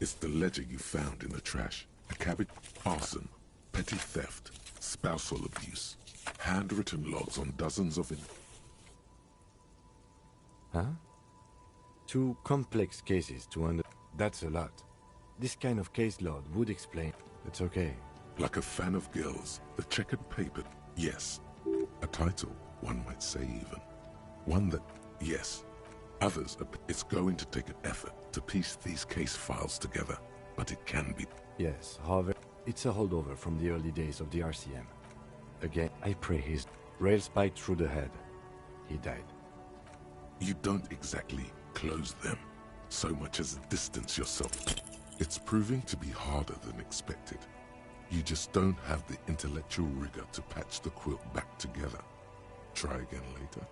It's the ledger you found in the trash. A cabbage, arson, petty theft, spousal abuse, handwritten logs on dozens of Huh? 2 complex cases to under... That's a lot. This kind of case load would explain... It's okay. Like a fan of girls, the checkered paper, yes. A title, one might say even. One that, yes. Others, it's going to take an effort to piece these case files together, but it can be. Yes, however, it's a holdover from the early days of the RCM. Again, I pray his rail spiked through the head. He died. You don't exactly close them, so much as distance yourself. It's proving to be harder than expected. You just don't have the intellectual rigor to patch the quilt back together. Try again later.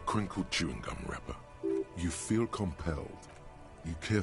Crinkled chewing gum wrapper. You feel compelled. You care.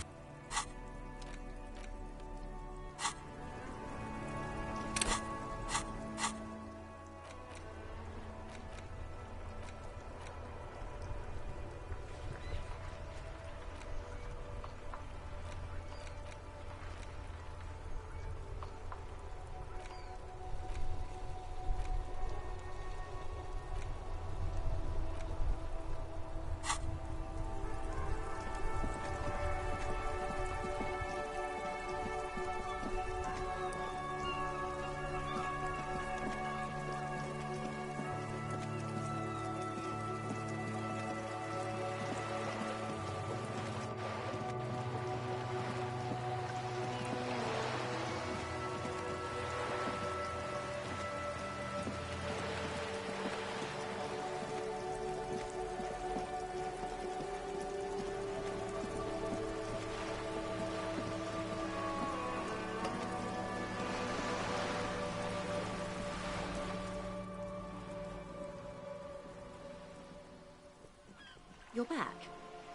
You're back.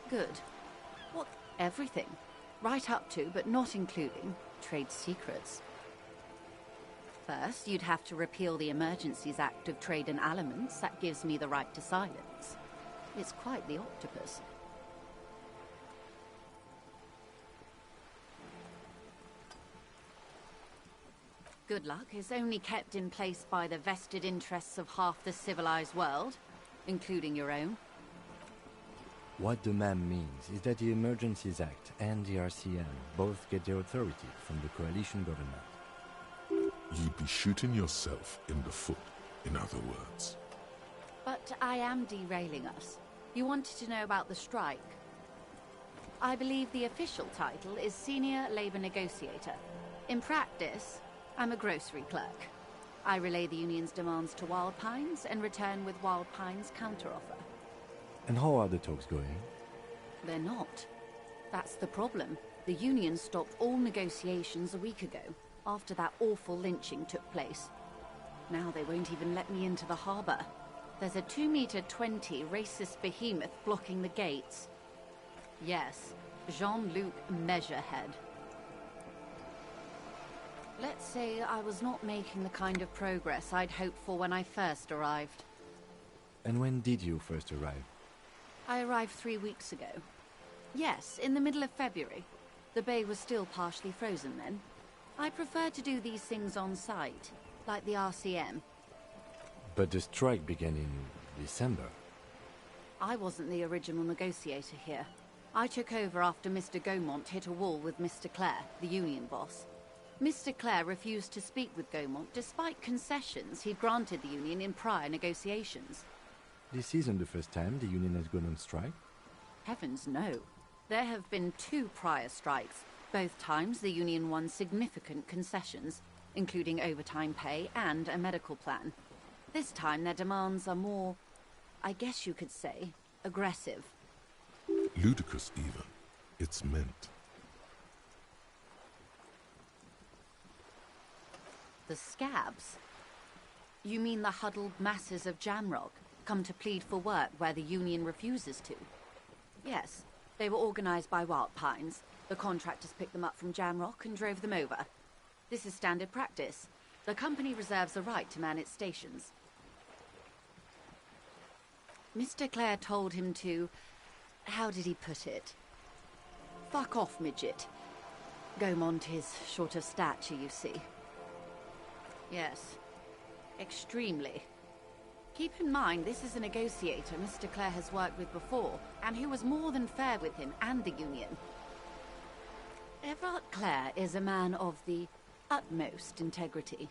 Good. What? Everything. Right up to, but not including, trade secrets. First, you'd have to repeal the Emergencies Act of Trade in Aliments. That gives me the right to silence. It's quite the octopus. Good luck is only kept in place by the vested interests of half the civilized world, including your own. What the ma'am means is that the Emergencies Act and the RCM both get their authority from the coalition government. You'd be shooting yourself in the foot, in other words. But I am derailing us. You wanted to know about the strike. I believe the official title is Senior Labor Negotiator. In practice, I'm a grocery clerk. I relay the union's demands to Wild Pines and return with Wild Pines' counteroffer. And how are the talks going? They're not. That's the problem. The union stopped all negotiations a week ago, after that awful lynching took place. Now they won't even let me into the harbor. There's a 2-meter-20 racist behemoth blocking the gates. Yes, Jean-Luc Measurehead. Let's say I was not making the kind of progress I'd hoped for when I first arrived. And when did you first arrive? I arrived 3 weeks ago. Yes, in the middle of February. The bay was still partially frozen then. I prefer to do these things on site, like the RCM. But the strike began in December. I wasn't the original negotiator here. I took over after Mr. Gaumont hit a wall with Mr. Clare, the union boss. Mr. Clare refused to speak with Gaumont despite concessions he'd granted the union in prior negotiations. This isn't the first time the union has gone on strike. Heavens no. There have been 2 prior strikes. Both times the union won significant concessions, including overtime pay and a medical plan. This time their demands are more, I guess you could say, aggressive. Ludicrous even. It's meant. The scabs? You mean the huddled masses of Jamrock, come to plead for work where the union refuses to? Yes, they were organized by Wild Pines. The contractors picked them up from Jamrock and drove them over. This is standard practice. The company reserves the right to man its stations. Mr. Clare told him to... how did he put it? Fuck off, midget. Gaumont is short of stature, you see. Yes, extremely. Keep in mind, this is a negotiator Mr. Clare has worked with before, and who was more than fair with him and the union. Everard Clare is a man of the utmost integrity.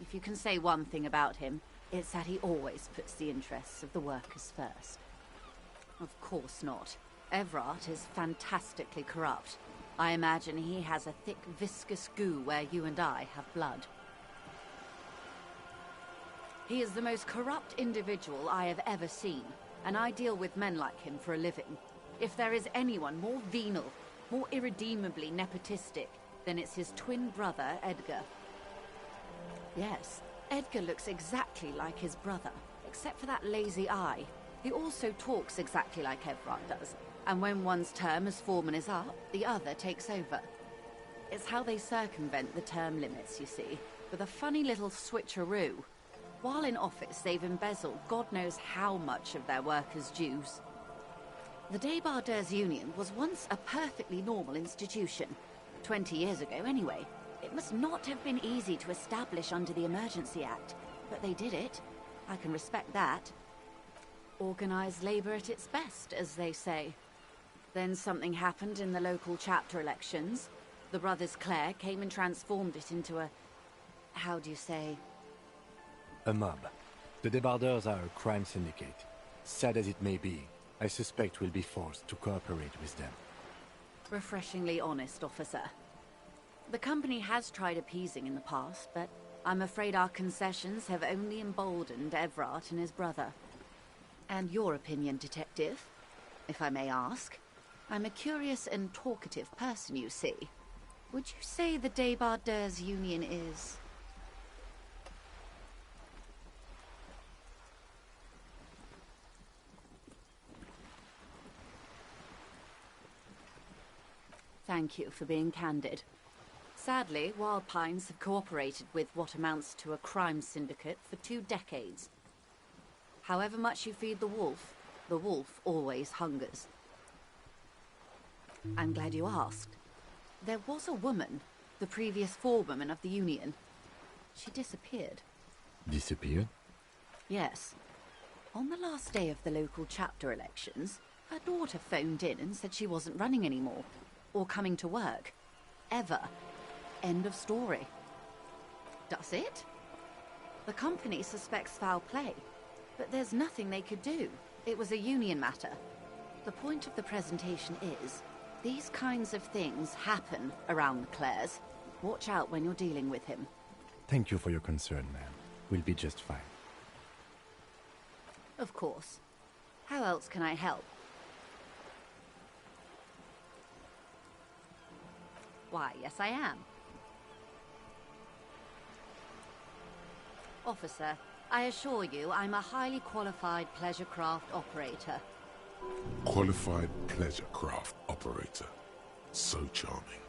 If you can say one thing about him, it's that he always puts the interests of the workers first. Of course not. Everard is fantastically corrupt. I imagine he has a thick, viscous goo where you and I have blood. He is the most corrupt individual I have ever seen, and I deal with men like him for a living. If there is anyone more venal, more irredeemably nepotistic, then it's his twin brother, Edgar. Yes, Edgar looks exactly like his brother, except for that lazy eye. He also talks exactly like Everard does, and when one's term as foreman is up, the other takes over. It's how they circumvent the term limits, you see, with a funny little switcheroo. While in office, they've embezzled God knows how much of their workers' dues. The Débardeurs Union was once a perfectly normal institution. 20 years ago, anyway. It must not have been easy to establish under the Emergency Act, but they did it. I can respect that. Organized labor at its best, as they say. Then something happened in the local chapter elections. The brothers Clare came and transformed it into a... how do you say... A mob. The Débardeurs are a crime syndicate. Sad as it may be, I suspect we'll be forced to cooperate with them. Refreshingly honest, officer. The company has tried appeasing in the past, but I'm afraid our concessions have only emboldened Everard and his brother. And your opinion, detective, if I may ask? I'm a curious and talkative person, you see. Would you say the Débardeurs Union is... Thank you for being candid. Sadly, Wild Pines have cooperated with what amounts to a crime syndicate for 2 decades. However much you feed the wolf always hungers. I'm glad you asked. There was a woman, the previous forewoman of the union. She disappeared. Disappeared? Yes. On the last day of the local chapter elections, her daughter phoned in and said she wasn't running anymore. Or coming to work. Ever. End of story. Does it? The company suspects foul play, but there's nothing they could do. It was a union matter. The point of the presentation is, these kinds of things happen around the Clares. Watch out when you're dealing with him. Thank you for your concern, ma'am. We'll be just fine. Of course. How else can I help? Why, yes I am. Officer, I assure you I'm a highly qualified pleasure craft operator. Qualified pleasure craft operator. So charming.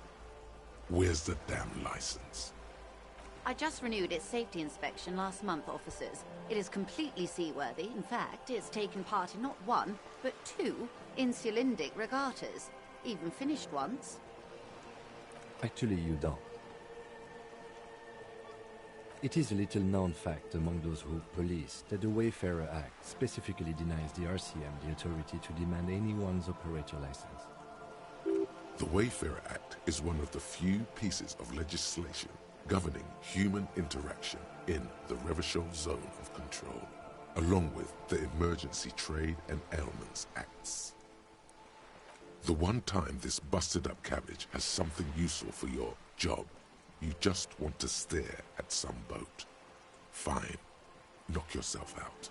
Where's the damn license? I just renewed its safety inspection last month, officers. It is completely seaworthy. In fact, it's taken part in not 1, but 2 insulindic regattas. Even finished once. Actually, you don't. It is a little known fact among those who police that the Wayfarer Act specifically denies the RCM the authority to demand anyone's operator license. The Wayfarer Act is one of the few pieces of legislation governing human interaction in the Revachol zone of control, along with the Emergency Trade and Ailments Acts. The one time this busted-up cabbage has something useful for your job, you just want to stare at some boat. Fine. Knock yourself out.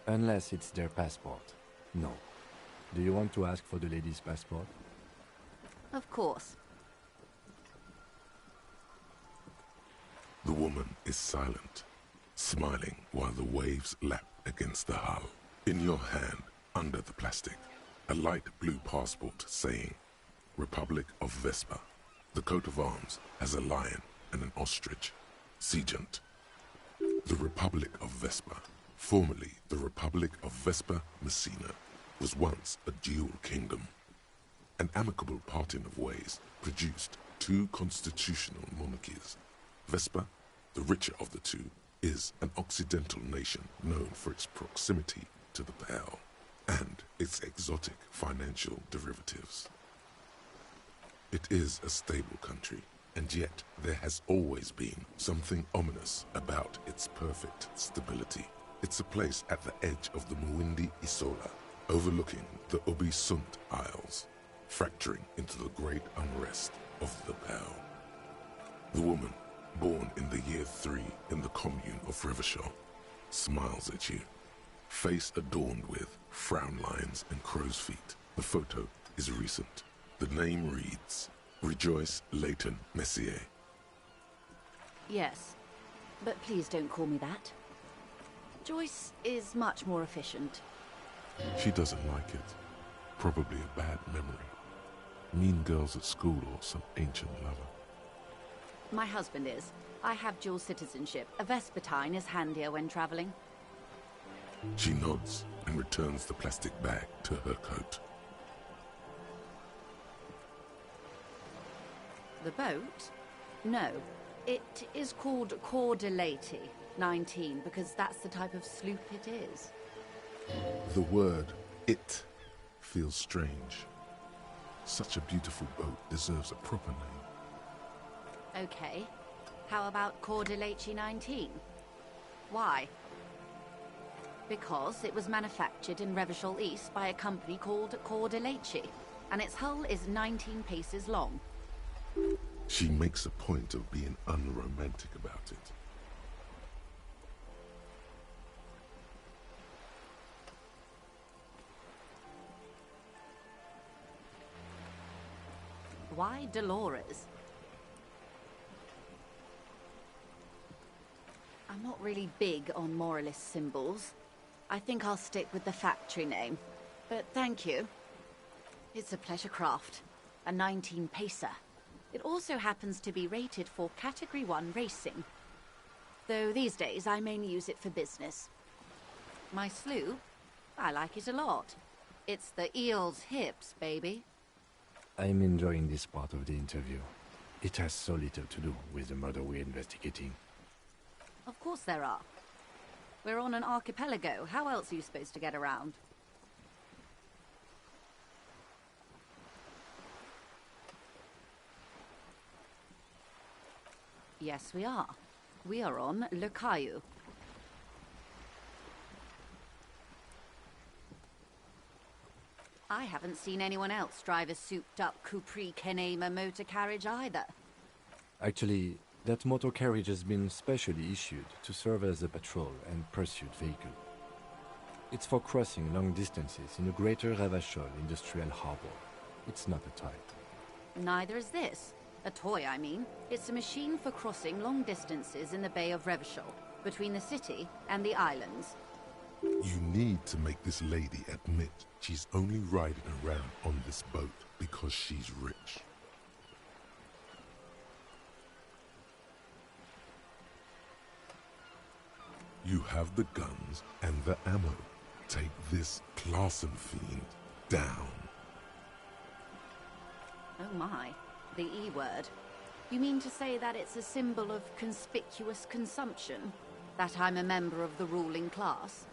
Unless it's their passport. No. Do you want to ask for the lady's passport? Of course. The woman is silent, smiling while the waves lap against the hull. In your hand, under the plastic, a light blue passport saying, Republic of Vespa. The coat of arms has a lion and an ostrich. Seigent. The Republic of Vespa, formerly the Republic of Vespa Messina, was once a dual kingdom. An amicable parting of ways produced two constitutional monarchies. Vespa, the richer of the two, is an occidental nation known for its proximity to the Pale and its exotic financial derivatives. It is a stable country, and yet there has always been something ominous about its perfect stability. It's a place at the edge of the Muindi Isola, overlooking the Ubi Sunt Isles, fracturing into the great unrest of the Pale. The woman, born in the year 3 in the commune of Revachol, smiles at you, face adorned with frown lines and crow's feet. The photo is recent. The name reads, Rejoice Leighton Messier. Yes, but please don't call me that. Joyce is much more efficient. She doesn't like it. Probably a bad memory. Mean girls at school or some ancient lover. My husband is. I have dual citizenship. A Vespertine is handier when traveling. She nods and returns the plastic bag to her coat. The boat? No. It is called Cordelati 19 because that's the type of sloop it is. The word, it, feels strange. Such a beautiful boat deserves a proper name. Okay. How about Cordelati 19? Why? Because it was manufactured in Revachol East by a company called Cordelati, and its hull is 19 paces long. She makes a point of being unromantic about it. Why Dolores? I'm not really big on moralist symbols. I think I'll stick with the factory name. But thank you. It's a pleasure craft. A 19-pacer. It also happens to be rated for Category 1 racing. Though these days I mainly use it for business. My sloop? I like it a lot. It's the eel's hips, baby. I'm enjoying this part of the interview. It has so little to do with the murder we're investigating. Of course there are. We're on an archipelago. How else are you supposed to get around? Yes, we are. We are on Le Caillou. I haven't seen anyone else drive a souped-up Capri Kenema motor carriage either. Actually, that motor carriage has been specially issued to serve as a patrol and pursuit vehicle. It's for crossing long distances in the greater Revachol industrial harbor. It's not a toy. Neither is this. A toy, I mean. It's a machine for crossing long distances in the Bay of Revachol, between the city and the islands. You need to make this lady admit she's only riding around on this boat because she's rich. You have the guns and the ammo. Take this Clausen fiend down. Oh my, the E word. You mean to say that it's a symbol of conspicuous consumption? That I'm a member of the ruling class?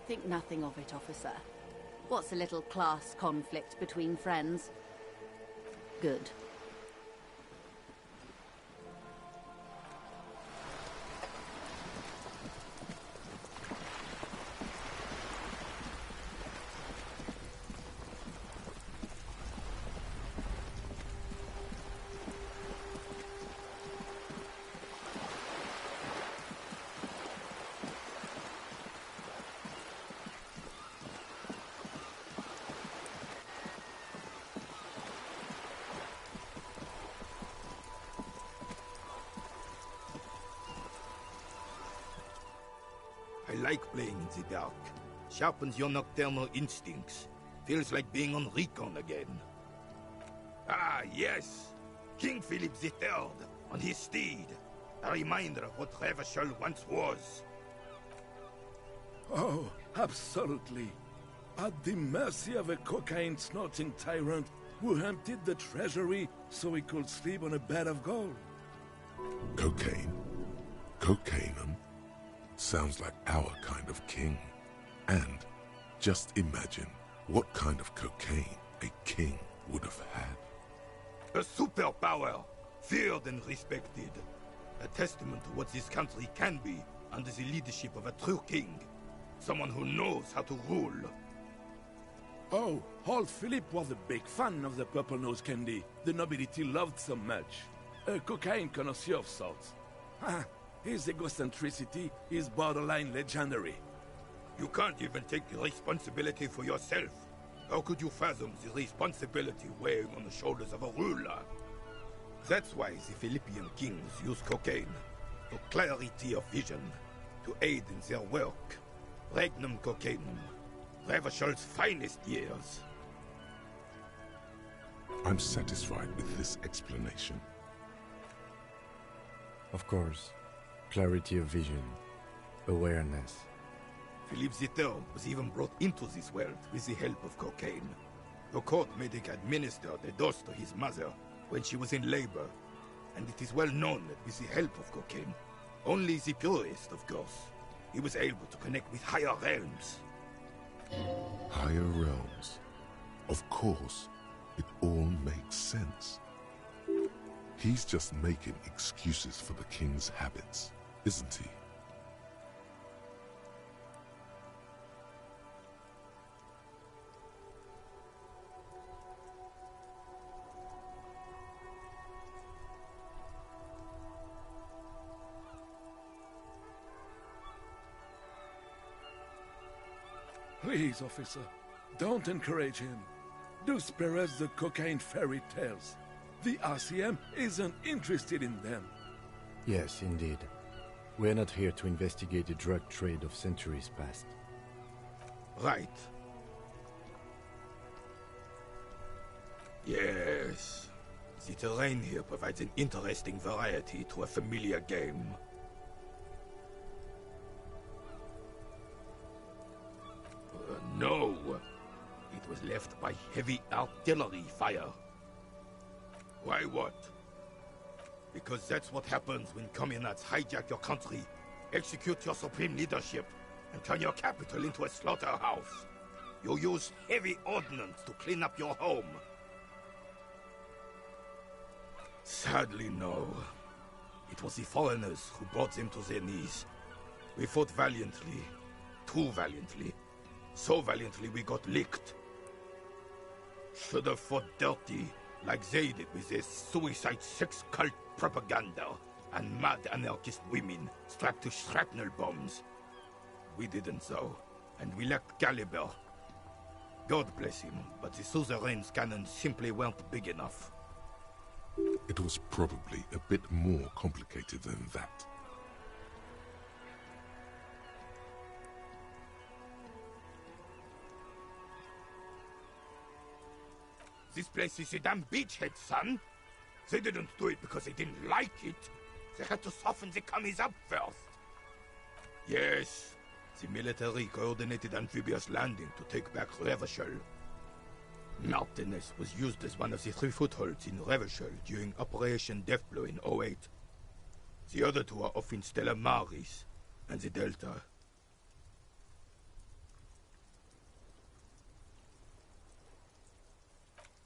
Think nothing of it, officer. What's a little class conflict between friends? Good. I like playing in the dark. Sharpens your nocturnal instincts. Feels like being on recon again. Ah, yes! King Philip III, on his steed. A reminder of what Revachol once was. Oh, absolutely. At the mercy of a cocaine-snorting tyrant who emptied the treasury so he could sleep on a bed of gold. Cocaine. Cocainum. Sounds like our kind of king. And just imagine what kind of cocaine a king would have had. A superpower, feared and respected. A testament to what this country can be under the leadership of a true king. Someone who knows how to rule. Oh, old Philip was a big fan of the purple nose candy the nobility loved so much. A cocaine connoisseur of sorts. His egocentricity is borderline legendary. You can't even take responsibility for yourself. How could you fathom the responsibility weighing on the shoulders of a ruler? That's why the Philippian kings use cocaine. For clarity of vision. To aid in their work. Regnum cocainum. Revachol's finest years. I'm satisfied with this explanation. Of course. Clarity of vision. Awareness. Philip III was even brought into this world with the help of cocaine. The court made him administer the dose to his mother when she was in labor. And it is well known that with the help of cocaine, only the purest, of course, he was able to connect with higher realms. Higher realms. Of course, it all makes sense. He's just making excuses for the king's habits, isn't he? Please, officer, don't encourage him. Do spare us the cocaine fairy tales. The RCM isn't interested in them. Yes, indeed. We're not here to investigate the drug trade of centuries past. Right. Yes. The terrain here provides an interesting variety to a familiar game. No. It was left by heavy artillery fire. Why what? Because that's what happens when communards hijack your country, execute your supreme leadership, and turn your capital into a slaughterhouse. You use heavy ordnance to clean up your home. Sadly, no. It was the foreigners who brought them to their knees. We fought valiantly. Too valiantly. So valiantly we got licked. Should have fought dirty, like they did with their suicide sex cult propaganda and mad anarchist women strapped to shrapnel bombs. We didn't though, and we lacked caliber. God bless him, but the suzerain's cannons simply weren't big enough. It was probably a bit more complicated than that. This place is a damn beachhead, son. They didn't do it because they didn't like it. They had to soften the commies up first. Yes, the military coordinated amphibious landing to take back Revachol. Martinez was used as one of the 3 footholds in Revachol during Operation Deathblow in '08. The other 2 are off in Stella Maris and the Delta.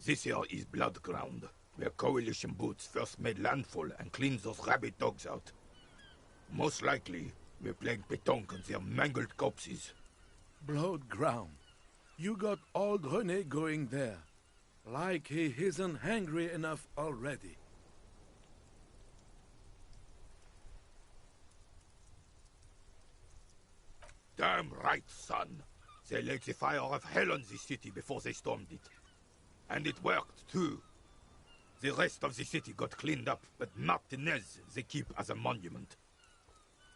This here is Blood Ground, where Coalition boots first made landfall and cleaned those rabid dogs out. Most likely, we're playing pétanque on their mangled corpses. Blood ground. You got old René going there. Like he isn't hungry enough already. Damn right, son. They laid the fire of hell on the city before they stormed it. And it worked, too. The rest of the city got cleaned up, but Martinez they keep as a monument.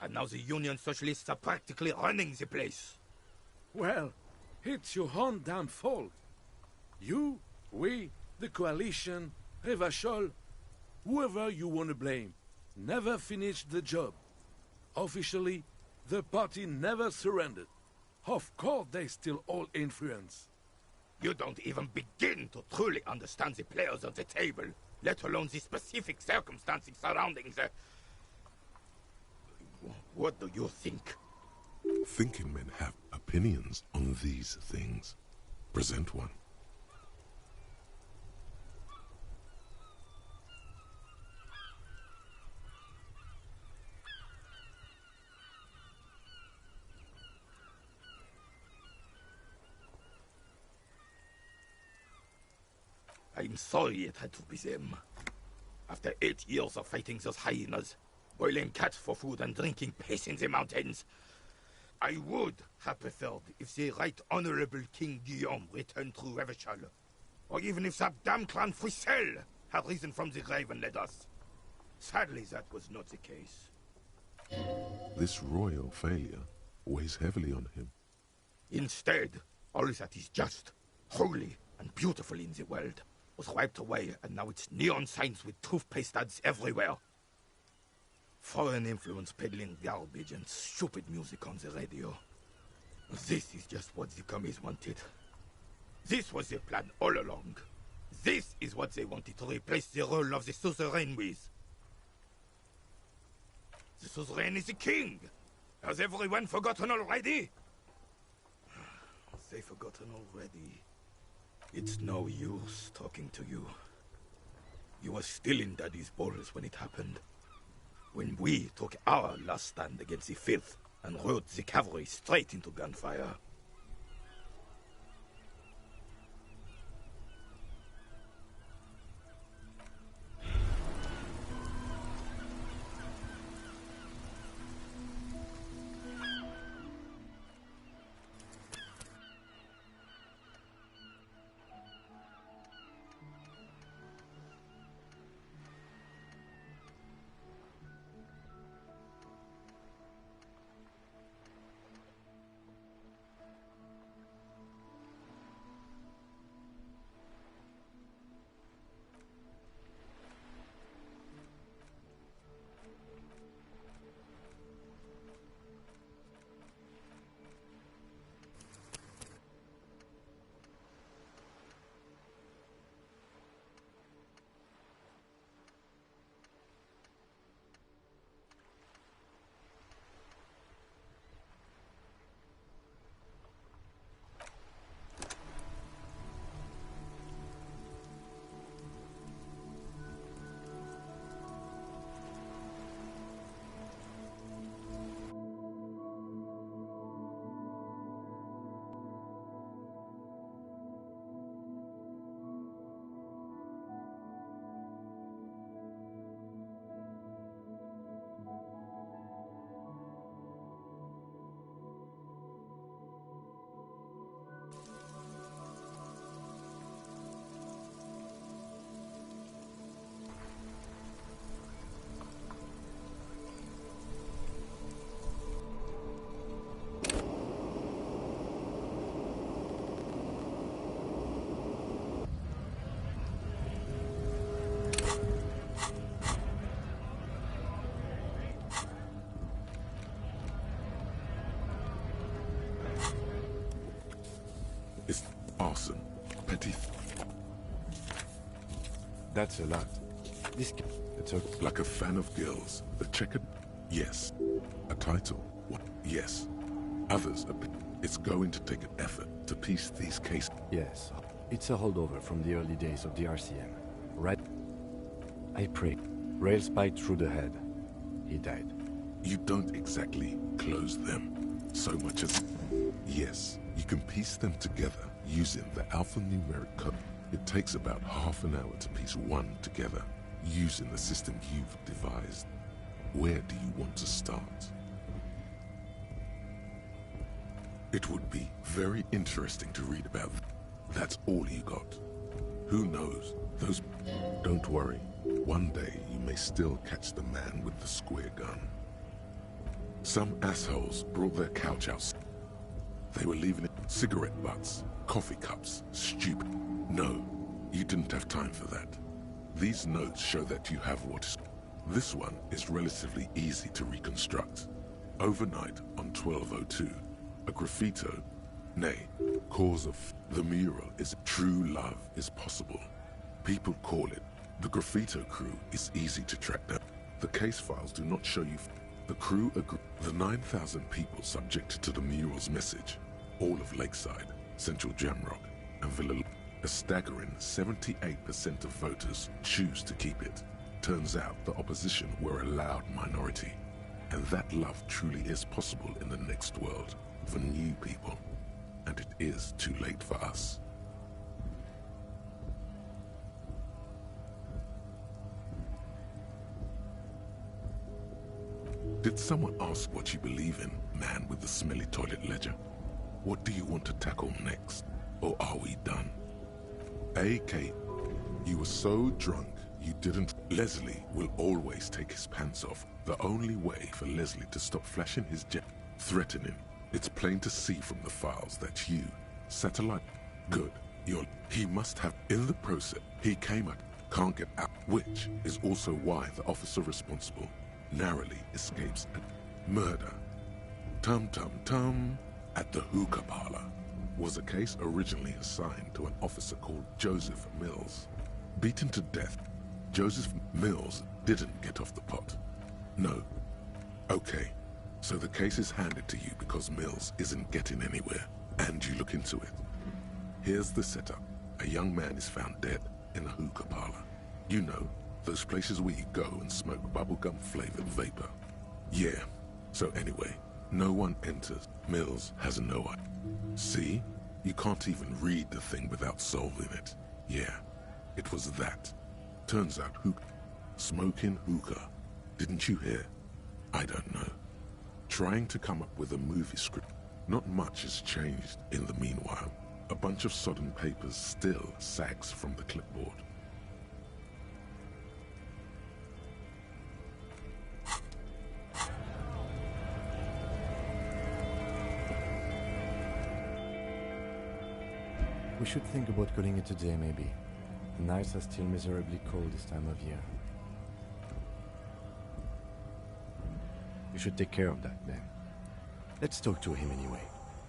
And now the Union Socialists are practically running the place. Well, it's your own damn fault. You, we, the Coalition, Revachol, whoever you want to blame, never finished the job. Officially, the party never surrendered. Of course they still hold influence. You don't even begin to truly understand the players on the table, let alone the specific circumstances surrounding the... What do you think? Thinking men have opinions on these things. Present one. I'm sorry it had to be them. After 8 years of fighting those hyenas, boiling cats for food and drinking piss in the mountains, I would have preferred if the Right Honorable King Guillaume returned through Revachol, or even if that damn clan Frisel had risen from the grave and led us. Sadly, that was not the case. This royal failure weighs heavily on him. Instead, all that is just, holy, and beautiful in the world was wiped away, and now it's neon signs with toothpaste ads everywhere. Foreign influence peddling garbage and stupid music on the radio. This is just what the commies wanted. This was their plan all along. This is what they wanted to replace the role of the suzerain with. The suzerain is the king! Has everyone forgotten already? They've forgotten already. It's no use talking to you. You were still in Daddy's balls when it happened. When we took our last stand against the filth and rode the cavalry straight into gunfire. 20. That's a lot. It's okay. Like a fan of girls. The checkered? Yes. A title? What? Yes. Others, it's going to take an effort to piece these cases. Yes. It's a holdover from the early days of the RCM. Right? I pray. Rail spiked through the head. He died. You don't exactly close them so much as... Yes, you can piece them together using the alphanumeric code. It takes about half an hour to piece one together using the system you've devised. Where do you want to start? It would be very interesting to read about. That's all you got. Who knows? Those... Don't worry. One day you may still catch the man with the square gun. Some assholes brought their couch out. They were leaving it cigarette butts, coffee cups, stupid. No, you didn't have time for that. These notes show that you have what is... This one is relatively easy to reconstruct. Overnight on 1202, a graffito, nay, cause of the mural is true love is possible. People call it. The graffito crew is easy to track down. The case files do not show you. The crew agree. The 9,000 people subjected to the mural's message, all of Lakeside, Central Jamrock, and Villa, a staggering 78% of voters choose to keep it. Turns out the opposition were a loud minority, and that love truly is possible in the next world for new people, and it is too late for us. Did someone ask what you believe in, man with the smelly toilet ledger? What do you want to tackle next? Or are we done? AK, you were so drunk you didn't... Leslie will always take his pants off. The only way for Leslie to stop flashing his jet, threatening. It's plain to see from the files that you, satellite, good, he must have, in the process, he came out, can't get out, which is also why the officer responsible narrowly escapes a murder. Tum at the hookah parlor was a case originally assigned to an officer called Joseph Mills. Beaten to death, Joseph Mills didn't get off the pot. No. Okay, so the case is handed to you because Mills isn't getting anywhere, and you look into it. Here's the setup. A young man is found dead in a hookah parlor. You know, those places where you go and smoke bubblegum-flavored vapor. Yeah, so anyway, no one enters. Mills has no idea. See? You can't even read the thing without solving it. Yeah, it was that. Turns out smoking hookah. Didn't you hear? I don't know. Trying to come up with a movie script. Not much has changed in the meanwhile. A bunch of sodden papers still sags from the clipboard. We should think about calling it a day, maybe. The nights are still miserably cold this time of year. We should take care of that, then. Let's talk to him anyway.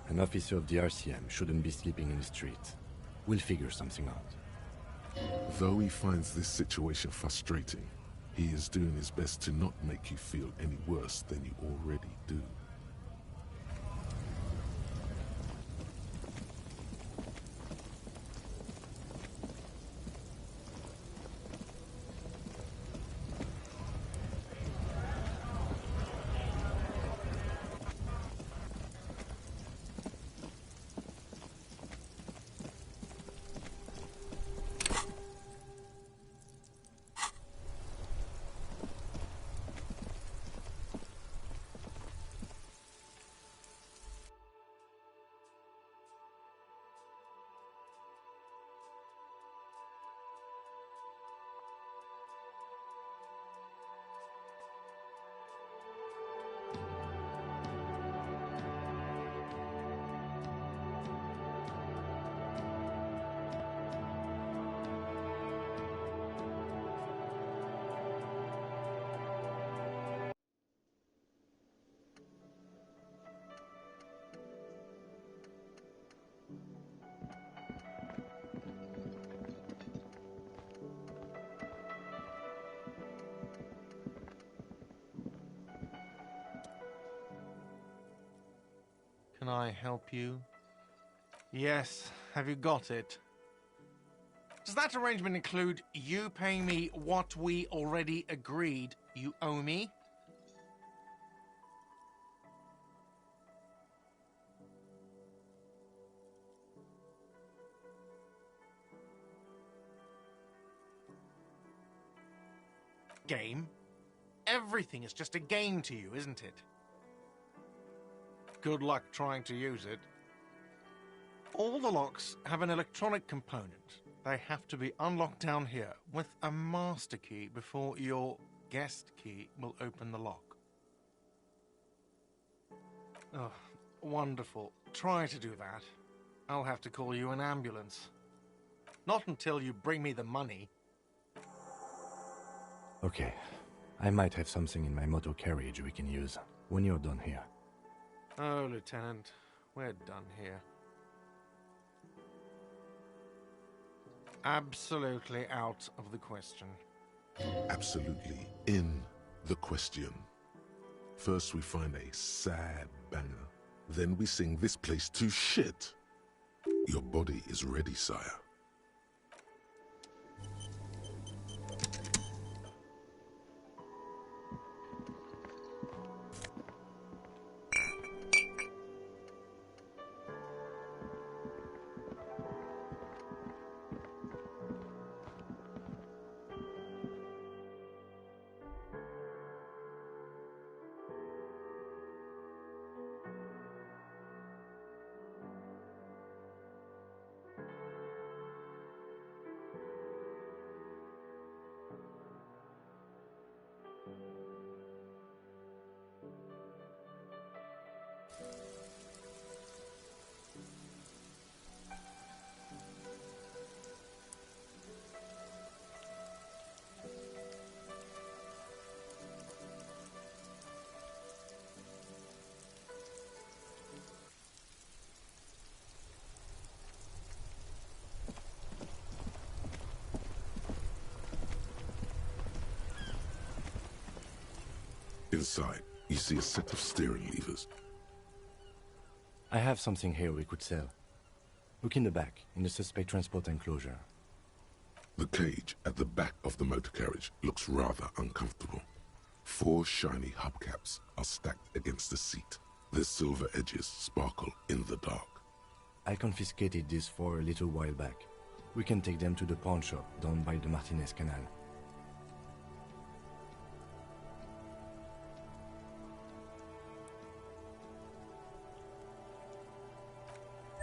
An officer of the RCM shouldn't be sleeping in the street. We'll figure something out. Though he finds this situation frustrating, he is doing his best to not make you feel any worse than you already do. Can I help you? Yes, have you got it? Does that arrangement include you paying me what we already agreed you owe me? Game? Everything is just a game to you, isn't it? Good luck trying to use it. All the locks have an electronic component. They have to be unlocked down here with a master key before your guest key will open the lock. Oh, wonderful. Try to do that. I'll have to call you an ambulance. Not until you bring me the money. Okay. I might have something in my motor carriage we can use when you're done here. Oh, Lieutenant, we're done here. Absolutely out of the question. Absolutely in the question. First we find a sad banger. Then we sing this place to shit. Your body is ready, sire. Inside, you see a set of steering levers. I have something here we could sell. Look in the back, in the suspect transport enclosure. The cage at the back of the motor carriage looks rather uncomfortable. 4 shiny hubcaps are stacked against the seat. Their silver edges sparkle in the dark. I confiscated these 4 a little while back. We can take them to the pawn shop down by the Martinez Canal.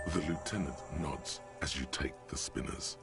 The lieutenant nods as you take the spinners.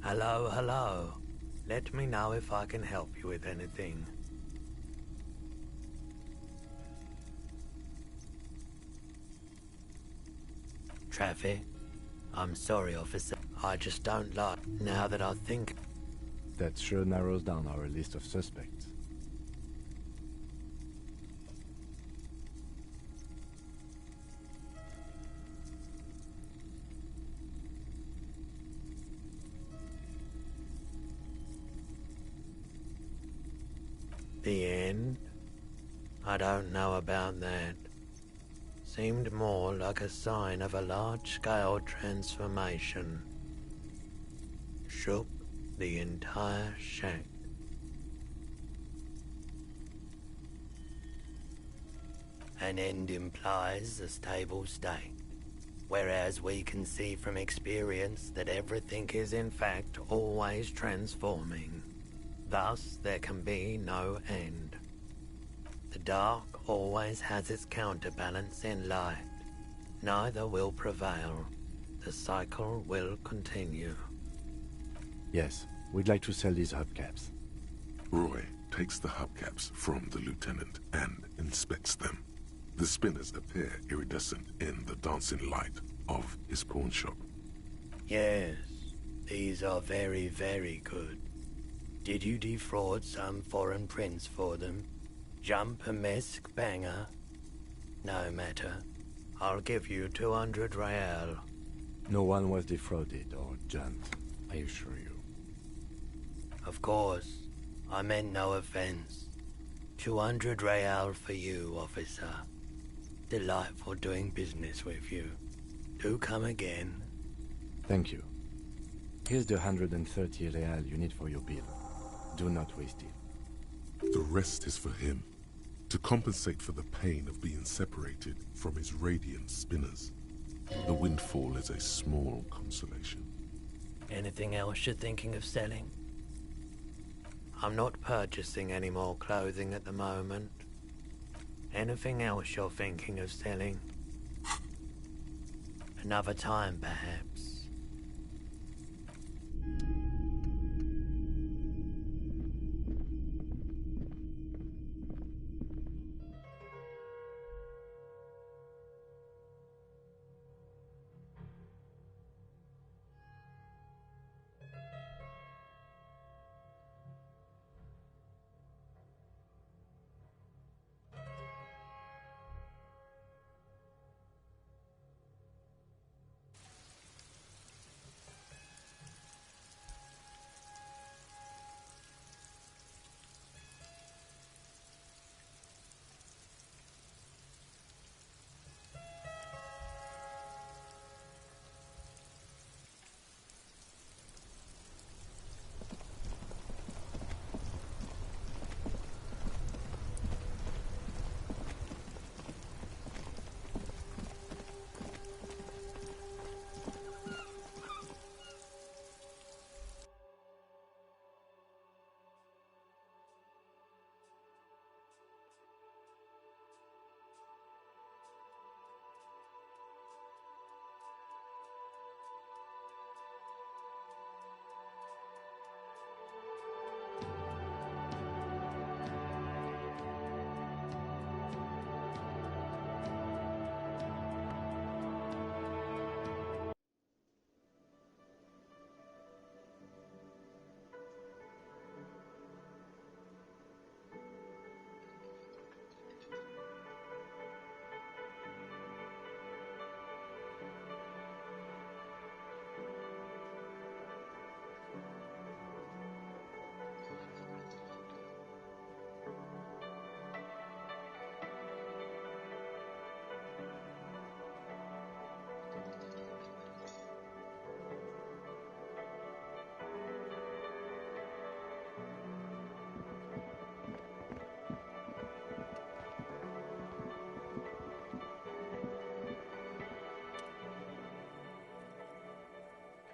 Hello, hello. Let me know if I can help you with anything. Traffic? I'm sorry, officer. I just don't like... Now that I think... That sure narrows down our list of suspects. The end? I don't know about that. Seemed more like a sign of a large-scale transformation. Shook the entire shack. An end implies a stable state, whereas we can see from experience that everything is in fact always transforming. Thus, there can be no end. The dark always has its counterbalance in light. Neither will prevail. The cycle will continue. Yes, we'd like to sell these hubcaps. Roy takes the hubcaps from the lieutenant and inspects them. The spinners appear iridescent in the dancing light of his pawn shop. Yes, these are very, very good. Did you defraud some foreign prince for them? Jump a mesk banger? No matter. I'll give you 200 real. No one was defrauded or jumped, I assure you. Of course. I meant no offense. 200 real for you, officer. Delightful doing business with you. Do come again. Thank you. Here's the 130 real you need for your bill. Do not waste it. The rest is for him, to compensate for the pain of being separated from his radiant spinners. The windfall is a small consolation. Anything else you're thinking of selling? I'm not purchasing any more clothing at the moment. Anything else you're thinking of selling? Another time, perhaps.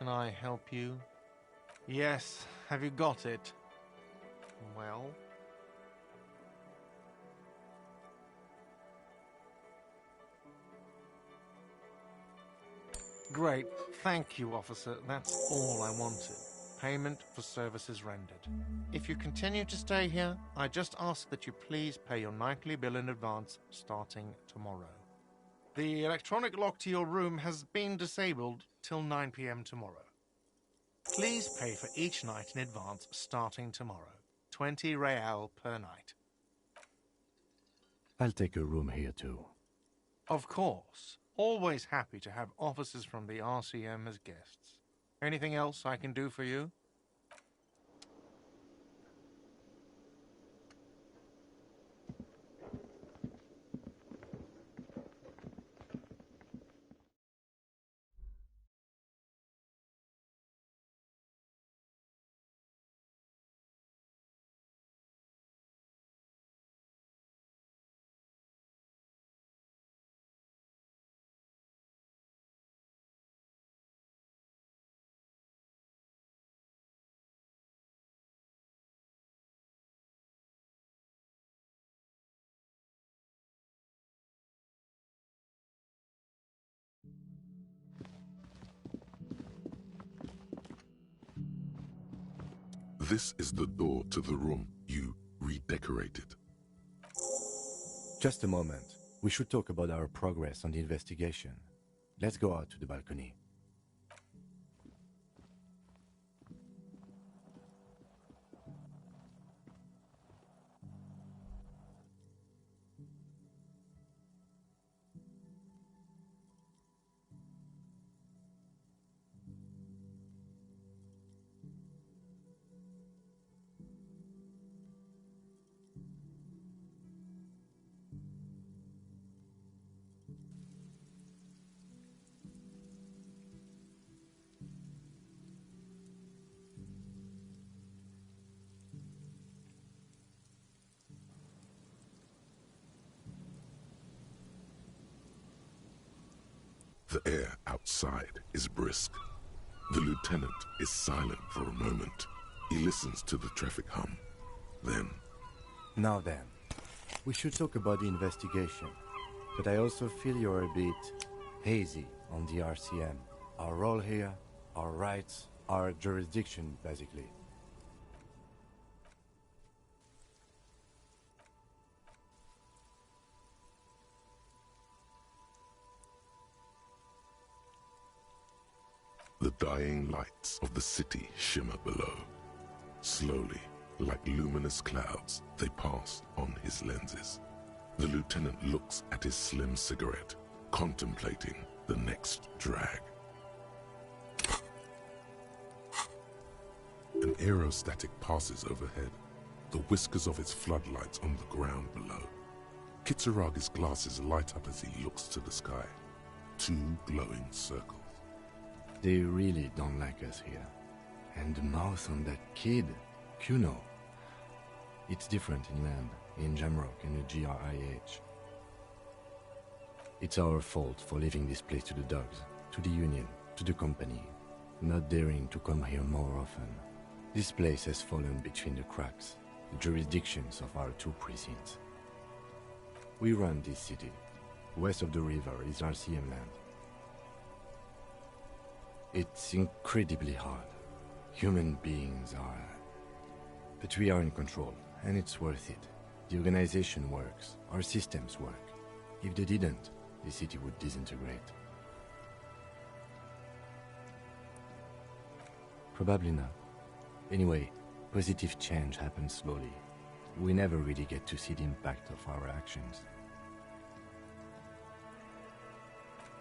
Can I help you? Yes. Have you got it? Well? Great. Thank you, officer. That's all I wanted. payment for services rendered. If you continue to stay here, I just ask that you please pay your nightly bill in advance starting tomorrow. The electronic lock to your room has been disabled till 9 p.m. tomorrow. Please pay for each night in advance starting tomorrow. 20 real per night. I'll take a room here too. Of course. Always happy to have officers from the RCM as guests. Anything else I can do for you? This is the door to the room you redecorated. Just a moment. We should talk about our progress on the investigation. Let's go out to the balcony. The air outside is brisk. The lieutenant is silent for a moment. He listens to the traffic hum. Then... Now then, we should talk about the investigation. But I also feel you're a bit hazy on the RCM. Our role here, our rights, our jurisdiction, basically. The dying lights of the city shimmer below. Slowly, like luminous clouds, they pass on his lenses. The lieutenant looks at his slim cigarette, contemplating the next drag. An aerostatic passes overhead, the whiskers of its floodlights on the ground below. Kitsuragi's glasses light up as he looks to the sky. Two glowing circles. They really don't like us here. And the mouth on that kid, Kuno. It's different inland, in Jamrock and the GRIH. It's our fault for leaving this place to the dogs, to the Union, to the company, not daring to come here more often. This place has fallen between the cracks, the jurisdictions of our two precincts. We run this city. West of the river is RCM land. It's incredibly hard. Human beings are... But we are in control, and it's worth it. The organization works, our systems work. If they didn't, the city would disintegrate. Probably not. Anyway, positive change happens slowly. We never really get to see the impact of our actions.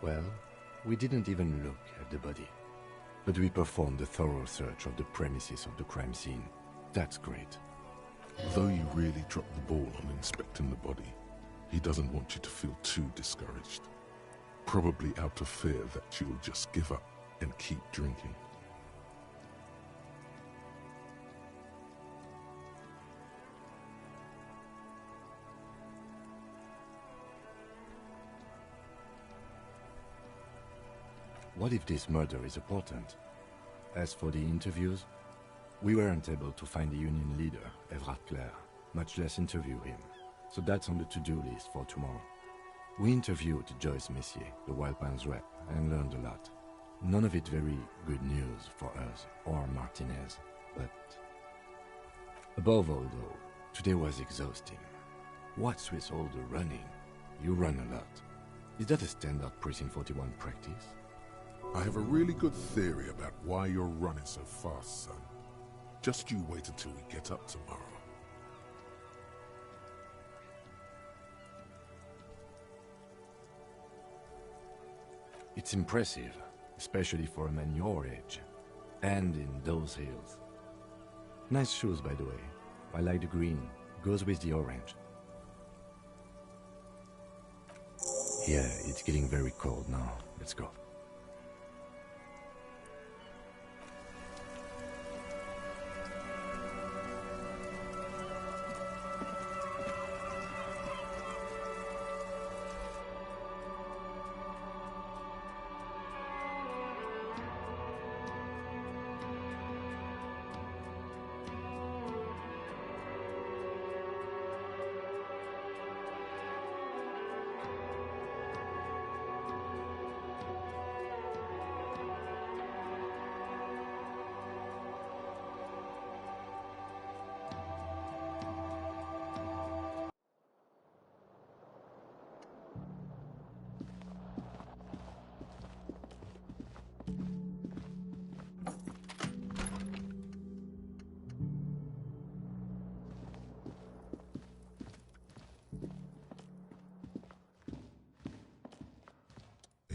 Well, we didn't even look at the body. But we performed a thorough search of the premises of the crime scene. That's great. Though you really dropped the ball on inspecting the body, he doesn't want you to feel too discouraged. Probably out of fear that you'll just give up and keep drinking. What if this murder is important? As for the interviews, we weren't able to find the union leader, Revachol, much less interview him. So that's on the to-do list for tomorrow. We interviewed Joyce Messier, the Wild Pines rep, and learned a lot. None of it very good news for us or Martinez, but above all though, today was exhausting. What's with all the running? You run a lot. Is that a standard Precinct 41 practice? I have a really good theory about why you're running so fast, son. Just you wait until we get up tomorrow. It's impressive, especially for a man your age. And in those hills. Nice shoes, by the way. I like the green. Goes with the orange. Yeah, it's getting very cold now. Let's go.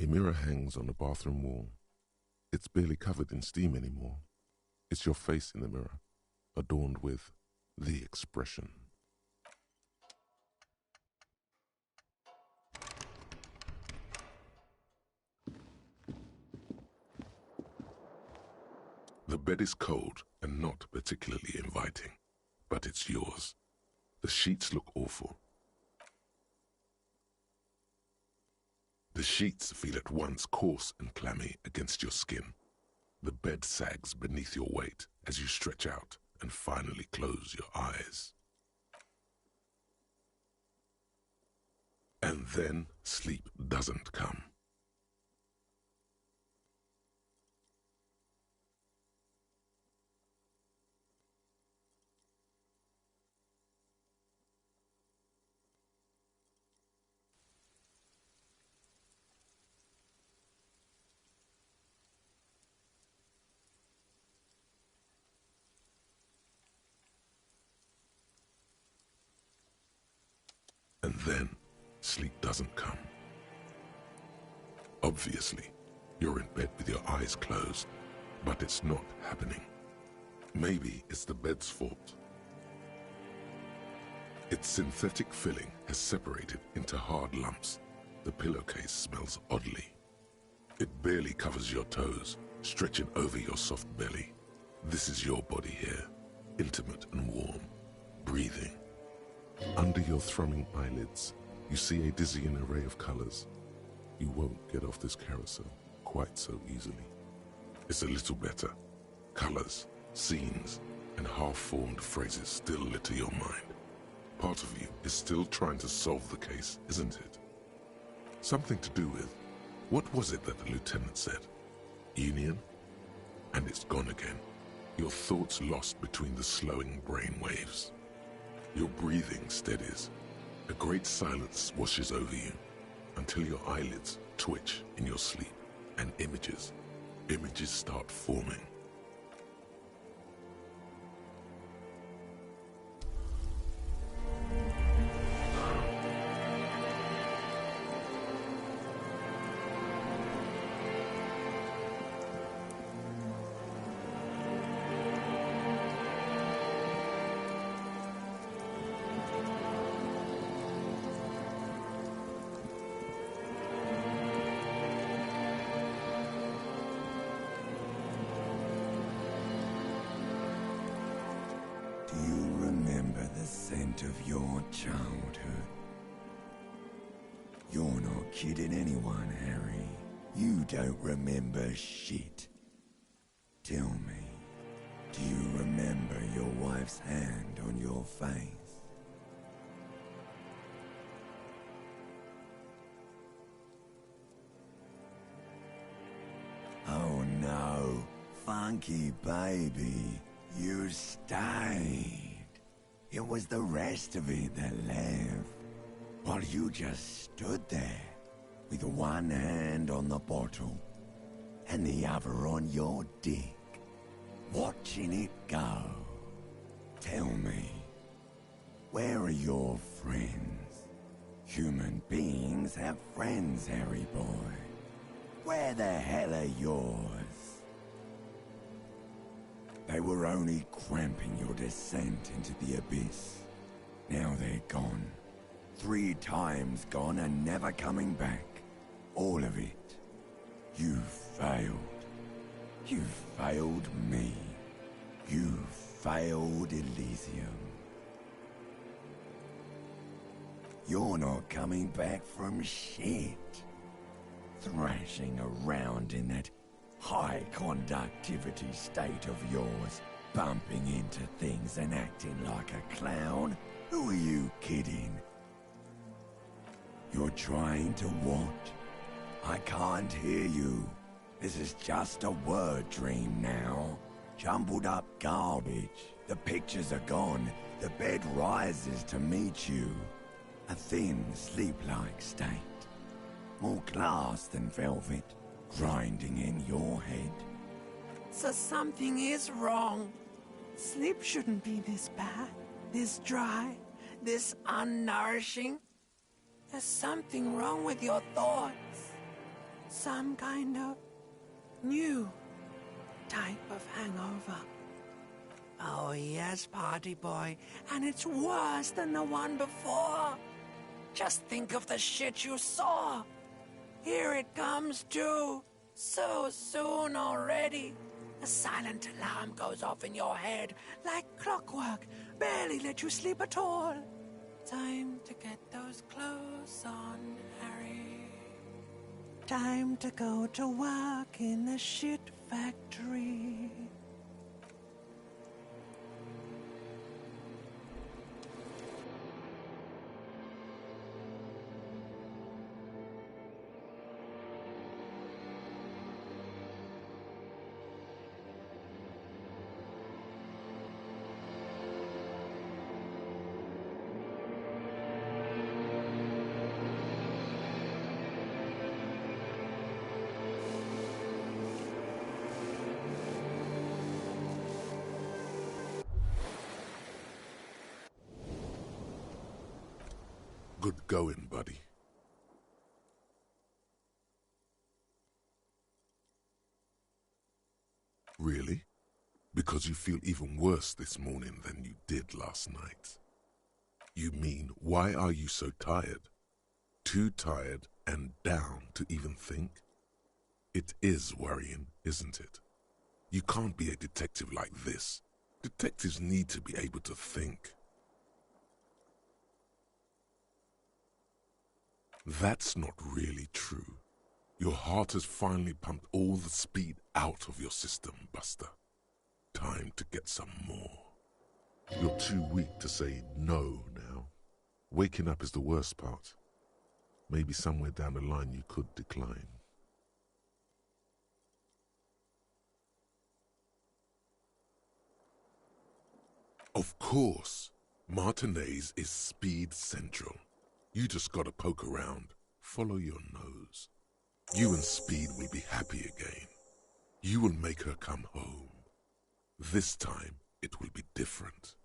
A mirror hangs on the bathroom wall. It's barely covered in steam anymore. It's your face in the mirror, adorned with the expression. The bed is cold and not particularly inviting, but it's yours. The sheets look awful. The sheets feel at once coarse and clammy against your skin. The bed sags beneath your weight as you stretch out and finally close your eyes. And then sleep doesn't come. And then, sleep doesn't come. Obviously, you're in bed with your eyes closed, but it's not happening. Maybe it's the bed's fault. Its synthetic filling has separated into hard lumps. The pillowcase smells oddly. It barely covers your toes, stretching over your soft belly. This is your body here, intimate and warm, breathing. Under your thrumming eyelids, you see a dizzying array of colors. You won't get off this carousel quite so easily. It's a little better. Colors, scenes, and half-formed phrases still litter your mind. Part of you is still trying to solve the case, isn't it? Something to do with, what was it that the lieutenant said? Union? And it's gone again. Your thoughts lost between the slowing brain waves. Your breathing steadies. A great silence washes over you until your eyelids twitch in your sleep and images start forming. Do you remember the scent of your childhood? You're not kidding anyone, Harry. You don't remember shit. Tell me, do you remember your wife's hand on your face? Oh Chunky baby, you stayed. It was the rest of it that left. While you just stood there, with one hand on the bottle, and the other on your dick, watching it go. Tell me, where are your friends? Human beings have friends, Harry boy. Where the hell are yours? They were only cramping your descent into the abyss. Now they're gone. 3 times gone and never coming back. All of it. You failed. You failed me. You failed Elysium. You're not coming back from shit. Thrashing around in that high conductivity state of yours, bumping into things and acting like a clown? Who are you kidding? You're trying to what? I can't hear you. This is just a word dream now. Jumbled up garbage. The pictures are gone. The bed rises to meet you. A thin, sleep-like state. More glass than velvet, grinding in your head. So something is wrong. Sleep shouldn't be this bad, this dry, this unnourishing. There's something wrong with your thoughts. Some kind of new type of hangover. Oh yes, party boy, and it's worse than the one before. Just think of the shit you saw. Here it comes too. So soon already. A silent alarm goes off in your head like clockwork. Barely let you sleep at all. Time to get those clothes on, Harry. Time to go to work in the shit factory. Good going, buddy. Really? Because you feel even worse this morning than you did last night. You mean, why are you so tired? Too tired and down to even think? It is worrying, isn't it? You can't be a detective like this. Detectives need to be able to think. That's not really true. Your heart has finally pumped all the speed out of your system, Buster. Time to get some more. You're too weak to say no now. Waking up is the worst part. Maybe somewhere down the line you could decline. Of course, Martinez is speed central. You just gotta poke around, follow your nose. You and Speed will be happy again. You will make her come home. This time, it will be different.